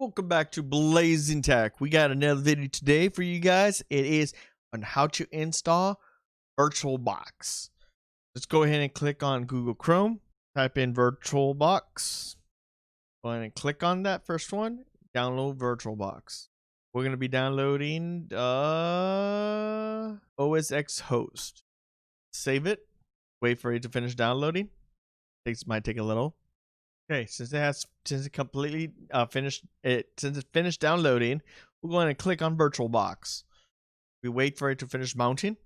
Welcome back to Blazin Tech. We got another video today for you guys. It is on how to install VirtualBox. Let's go ahead and click on Google Chrome. Type in VirtualBox. Go ahead and click on that first one. Download VirtualBox. We're going to be downloading OS X host. Save it. Wait for it to finish downloading. Might take a little. Okay, since it finished downloading, we'll go ahead and click on VirtualBox. We wait for it to finish mounting.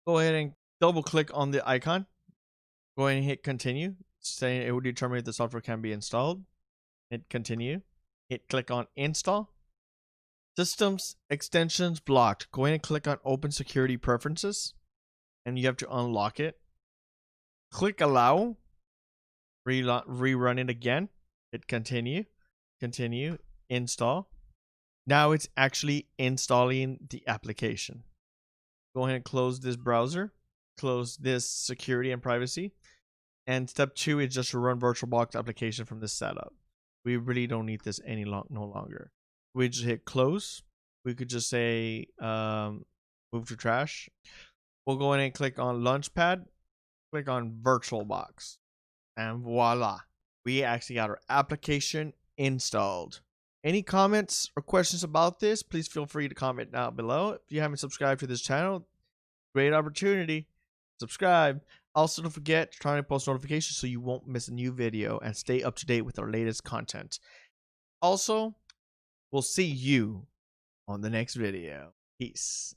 Go ahead and double click on the icon. Go ahead and hit continue, saying it will determine if the software can be installed. Hit continue. Click on install. Systems extensions blocked. Go ahead and click on open security preferences, and you have to unlock it. Click allow. Rerun it again. Hit continue, install. Now it's actually installing the application. Go ahead and close this browser, close this security and privacy, and step 2 is just to run VirtualBox application from this setup. We really don't need this no longer. We just hit close. We could just say move to trash. We'll go ahead and click on Launchpad, click on VirtualBox. And voila, we actually got our application installed. Any comments or questions about this, please feel free to comment down below. If you haven't subscribed to this channel, great opportunity. Subscribe. Also, don't forget to turn on post notifications so you won't miss a new video and stay up to date with our latest content. Also, we'll see you on the next video. Peace.